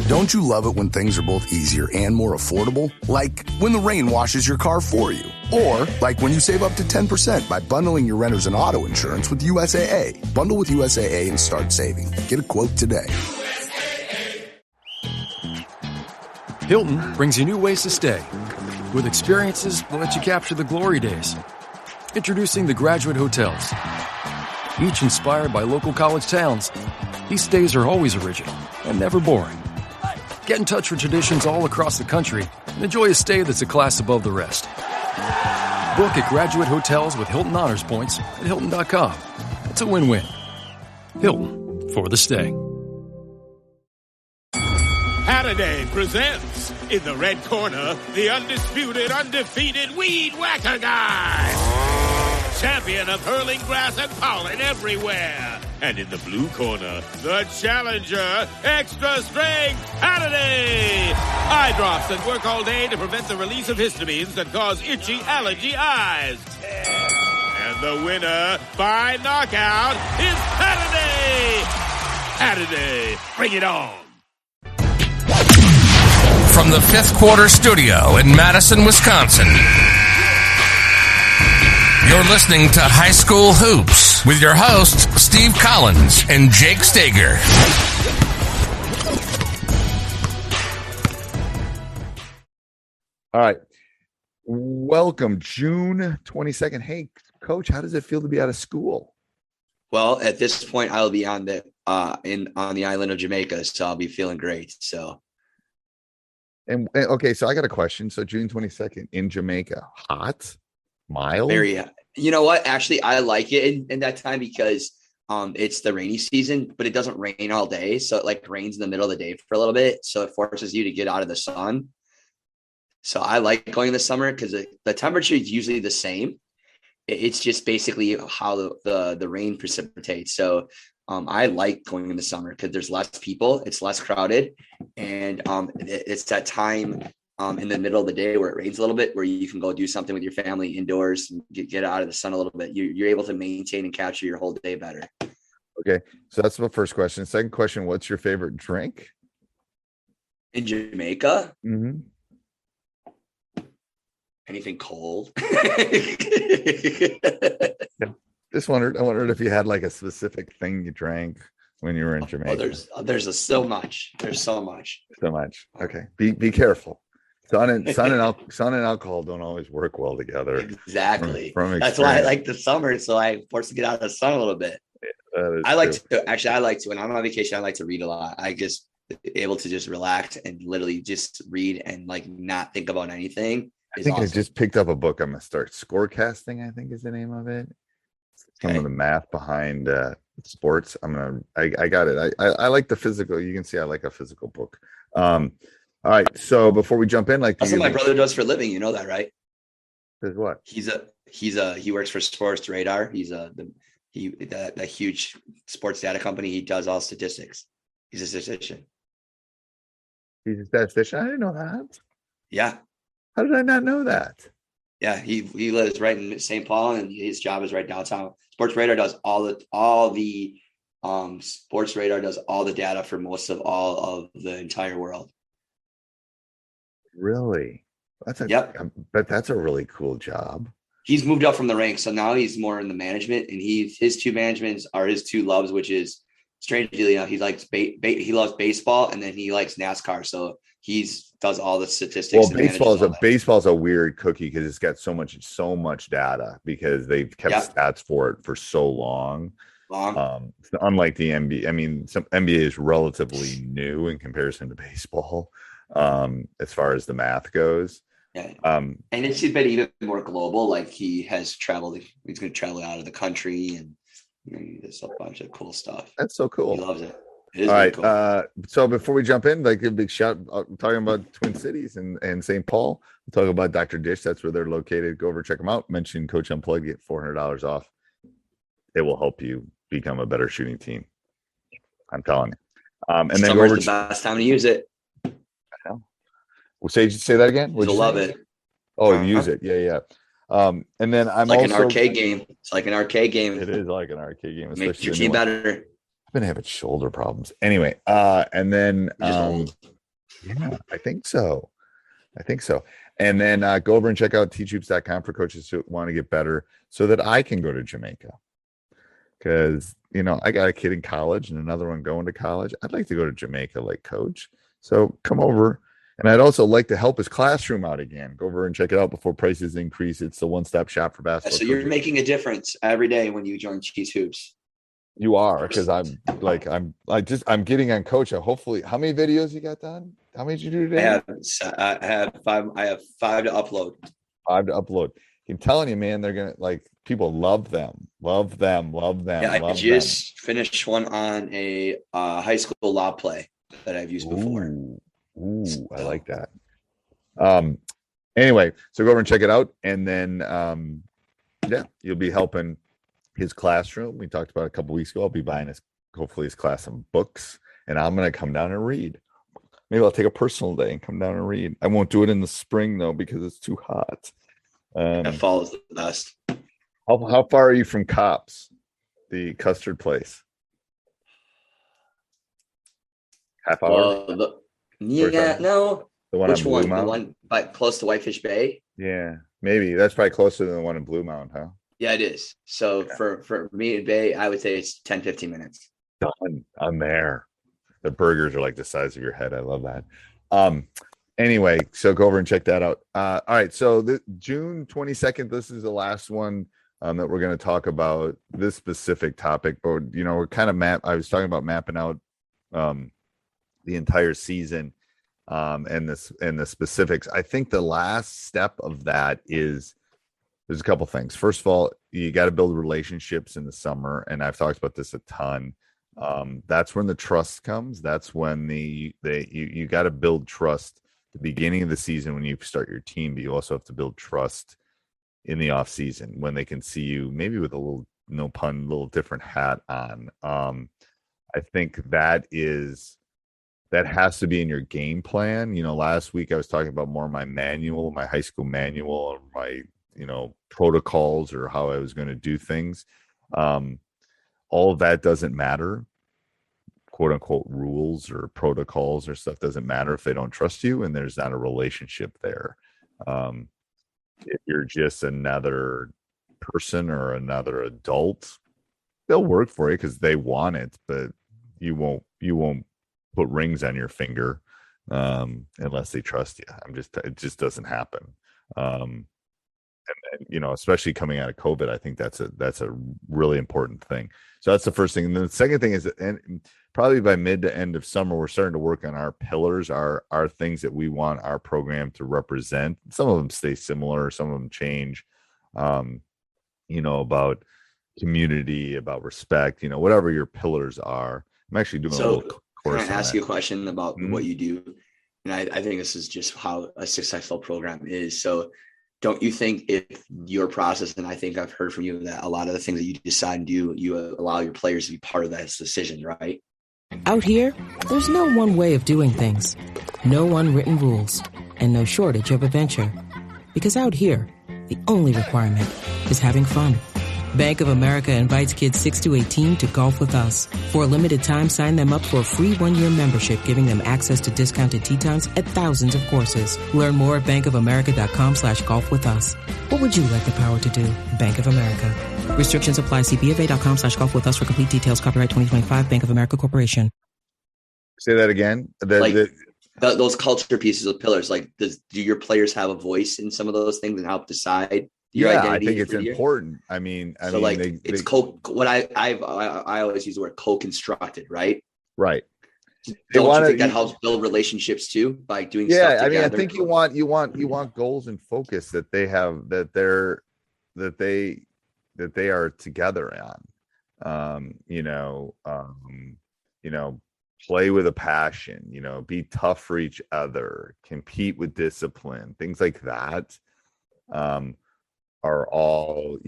Don't you love it when things are both easier and more affordable? Like when the rain washes your car for you. Or like when you save up to 10% by bundling your renters and auto insurance with USAA. Bundle with USAA and start saving. Get a quote today. Hilton brings you new ways to stay with experiences that let you capture the glory days. Introducing the Graduate Hotels. Each inspired by local college towns, these stays are always original and never boring. Get in touch with traditions all across the country and enjoy a stay that's a class above the rest. Book at Graduate Hotels with Hilton Honors Points at Hilton.com. It's a win-win. Hilton, for the stay. Saturday presents, in the red corner, the undisputed, undefeated Weed Whacker Guy. Champion of hurling grass and pollen everywhere. And in the blue corner, the challenger, extra strength, Saturday. Eye drops that work all day to prevent the release of histamines that cause itchy allergy eyes. And the winner by knockout is Saturday. Saturday, bring it on. From the Fifth Quarter Studio in Madison, Wisconsin, you're listening to High School Hoops with your hosts, Steve Collins and Jake Stager. All right. Welcome, June 22nd. Hey, Coach, how does it feel to be out of school? Well, at this point, I'll be on the on the island of Jamaica, so I'll be feeling great. And okay, so I got a question. So June 22nd in Jamaica, hot, mild? Very. You know what? Actually, I like it in that time because it's the rainy season, but it doesn't rain all day. So it like rains in the middle of the day for a little bit. So it forces you to get out of the sun. So I like going in the summer because the temperature is usually the same. It's just basically how the rain precipitates. So I like going in the summer because there's less people, it's less crowded, and it's that time in the middle of the day where it rains a little bit, where you can go do something with your family indoors and get out of the sun a little bit. You're able to maintain and capture your whole day better. Okay, so that's my first question. Second question, what's your favorite drink? In Jamaica? Mm-hmm. Anything cold? I wondered if you had like a specific thing you drank when you were in Jamaica. There's so much. There's so much. Okay. Be careful. Sun and alcohol don't always work well together. Exactly. From That's why I like the summer. So I'm forced to get out of the sun a little bit. I like to, when I'm on vacation, I like to read a lot. I just able to just relax and literally just read and like not think about anything. I think awesome. I just picked up a book. I'm going to start. Scorecasting, I think is the name of it. Some of the math behind sports. I got it. I like the physical. You can see I like a physical book. All right. So before we jump in, like that's what my brother does for a living. You know that, right? Is what? He works for Sports Radar. He's the huge sports data company. He does all statistics. He's a statistician. He's a statistician. I didn't know that. Yeah. How did I not know that? Yeah, he lives right in St. Paul, and his job is right downtown. Sports Radar does all the Sports Radar does all the data for most of all of the entire world. Really? Yep. But that's a really cool job. He's moved up from the ranks, so now he's more in the management, and his two managements are his two loves, which is strangely enough, he likes he loves baseball, and then he likes NASCAR. So does all the statistics. Well, baseball's a weird cookie because it's got so much data because they've kept stats for it for so long. Unlike the NBA, I mean, some NBA is relatively new in comparison to baseball, as far as the math goes. Yeah. And it's been even more global. Like he's going to travel out of the country, and there's a bunch of cool stuff. That's so cool. He loves it. All right. Cool. So before we jump in, like a big shout, talking about Twin Cities and St. Paul, we'll talk about Dr. Dish. That's where they're located. Go over, check them out. Mention Coach Unplugged, get $400 off. It will help you become a better shooting team. I'm telling you. And then summer's the best time to use it. We'll say that again. You'll love it. Oh, use it. Yeah. And then I'm like an arcade game. It's like an arcade game. It is like an arcade game. Makes your team better. I've been having shoulder problems. Anyway, and then Yeah, I think so. And then go over and check out teachhoops.com for coaches who want to get better so that I can go to Jamaica. Because, I got a kid in college and another one going to college. I'd like to go to Jamaica like coach. So come over. And I'd also like to help his classroom out again. Go over and check it out before prices increase. It's the one-stop shop for basketball. So you're making a difference every day when you join Cheese Hoops. You are, because I'm getting on coach. Hopefully, how many videos you got done? How many did you do today? I have 5. I have 5 to upload. 5 to upload. I'm telling you, man, they're gonna people love them. Yeah, I just finished one on a high school lob play that I've used before. Ooh, I like that. Anyway, so go over and check it out, and then you'll be helping his classroom. We talked about a couple weeks ago. I'll be buying hopefully his class some books, and I'm gonna come down and read. Maybe I'll take a personal day and come down and read. I won't do it in the spring though because it's too hot. Fall is the best. How far are you from Cops, the custard place? Half hour? No. The one Which on Blue one? Mountain? The one by close to Whitefish Bay? Yeah, maybe. That's probably closer than the one in Blue Mountain, huh? Yeah, it is. So for me and Bay, I would say it's 10-15 minutes. Done. I'm there. The burgers are like the size of your head. I love that. Anyway, so go over and check that out. All right. So June 22nd, this is the last one that we're going to talk about this specific topic. But, we're kind of I was talking about mapping out the entire season and the specifics. I think the last step of that is there's a couple things. First of all, you got to build relationships in the summer. And I've talked about this a ton. That's when the trust comes. That's when you got to build trust the beginning of the season when you start your team, but you also have to build trust in the off season when they can see you maybe with a little, no pun, little different hat on. I think that has to be in your game plan. Last week I was talking about more my high school manual, or my, protocols, or how I was going to do things. All of that doesn't matter. Quote unquote rules or protocols or stuff doesn't matter if they don't trust you and there's not a relationship there. If you're just another person or another adult, they'll work for you because they want it, but you won't put rings on your finger unless they trust you. It just doesn't happen. And especially coming out of COVID, I think that's a really important thing. So that's the first thing. And then the second thing is, and probably by mid to end of summer, we're starting to work on our pillars, our things that we want our program to represent. Some of them stay similar, some of them change. About community, about respect, whatever your pillars are. I'm actually doing a little course. Can I ask you a question about what you do? And I think this is just how a successful program is. So don't you think if your process, and I think I've heard from you that a lot of the things that you decide and do, you allow your players to be part of that decision, right? Out here, there's no one way of doing things. No unwritten rules. And no shortage of adventure. Because out here, the only requirement is having fun. Bank of America invites kids 6 to 18 to golf with us. For a limited time, sign them up for a free 1-year membership, giving them access to discounted tee times at thousands of courses. Learn more at bankofamerica.com/golf with us. What would you like the power to do? Bank of America. Restrictions apply. See BofA.com/golf with us for complete details. Copyright 2025 Bank of America Corporation. Say that again. Those culture pieces of pillars, do your players have a voice in some of those things and help decide your identity? I think it's important. What I always use the word co-constructed, right? Right. Don't you think that helps build relationships too by doing stuff together? I think you want goals and focus that they have, that they are together on. Play with a passion, be tough for each other, compete with discipline, things like that. Are all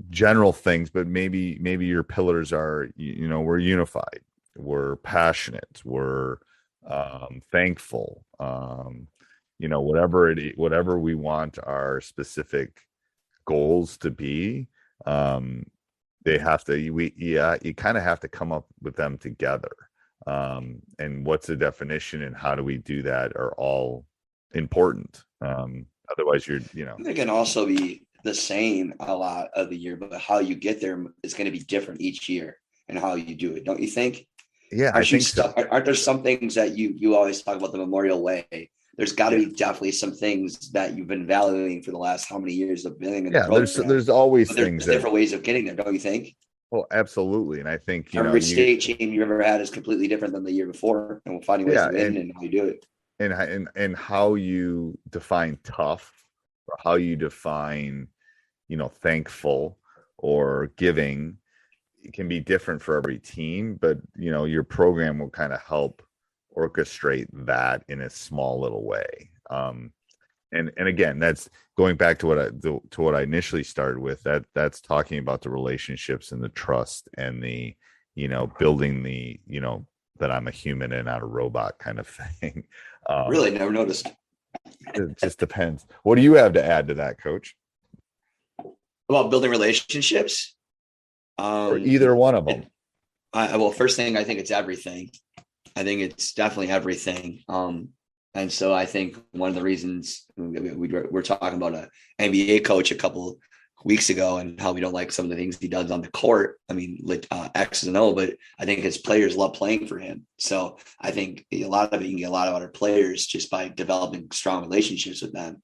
general things, but maybe your pillars are we're unified, we're passionate, we're thankful, whatever we want our specific goals to be. They have to you kind of have to come up with them together. and what's the definition and how do we do that are all important. Otherwise It can also be the same a lot of the year, but how you get there is going to be different each year and how you do it. Don't you think? Yeah, I think so. Aren't there some things that you always talk about the Memorial Way? There's got to be definitely some things that you've been valuing for the last how many years of being in the program. There's always things different ways of getting there, don't you think? Well, absolutely. And I think every state team you ever had is completely different than the year before, and we'll find ways to win and how you do it. And how you define tough, or how you define, thankful or giving, it can be different for every team, but your program will kind of help orchestrate that in a small little way. And again, that's going back to what I initially started with. That's talking about the relationships and the trust and the, building the, that I'm a human and not a robot kind of thing. Really, never noticed. It just depends. What do you have to add to that, Coach? About building relationships, or either one of them. Well, first thing, I think it's everything. I think it's definitely everything. And so I think one of the reasons we're talking about an NBA coach a couple weeks ago and how we don't like some of the things he does on the court. I mean, X's and O, but I think his players love playing for him. So I think a lot of it, you can get a lot of other players just by developing strong relationships with them,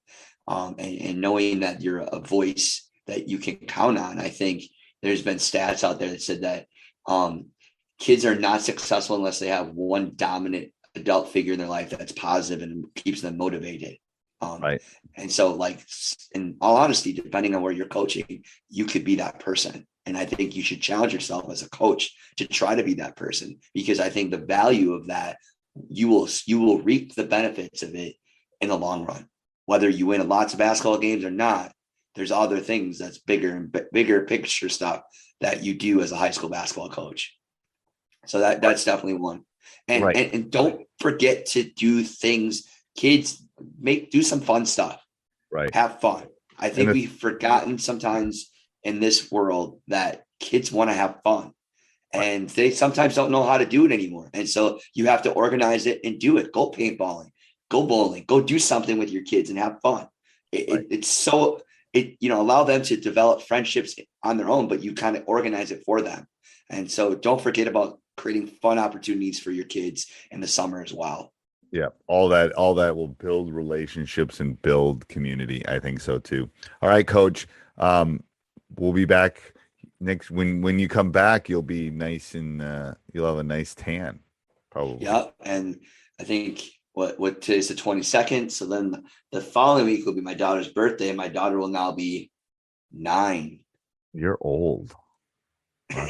and knowing that you're a voice that you can count on. I think there's been stats out there that said that kids are not successful unless they have one dominant adult figure in their life that's positive and keeps them motivated. Right. And so, like, in all honesty, depending on where you're coaching, you could be that person. And I think you should challenge yourself as a coach to try to be that person, because I think the value of that, you will reap the benefits of it in the long run. Whether you win lots of basketball games or not, there's other things that's bigger picture stuff that you do as a high school basketball coach. So that's definitely one. And, right. and don't forget to do things. Kids, do some fun stuff. Right. Have fun. I think we've forgotten sometimes in this world that kids want to have fun, and they sometimes don't know how to do it anymore. And so you have to organize it and do it. Go paintballing, go bowling, go do something with your kids and have fun. Allow them to develop friendships on their own, but you kind of organize it for them. And so don't forget about creating fun opportunities for your kids in the summer as well. Yeah. All that will build relationships and build community. I think so too. All right, Coach. We'll be back next. When you come back, you'll be nice and you'll have a nice tan, probably. Yeah. And I think what today's the 22nd. So then the following week will be my daughter's birthday. My daughter will now be 9. You're old. Wow.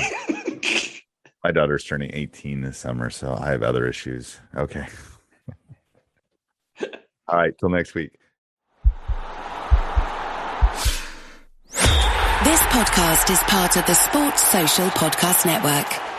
My daughter's turning 18 this summer, so I have other issues. Okay. All right. Till next week. This podcast is part of the Sports Social Podcast Network.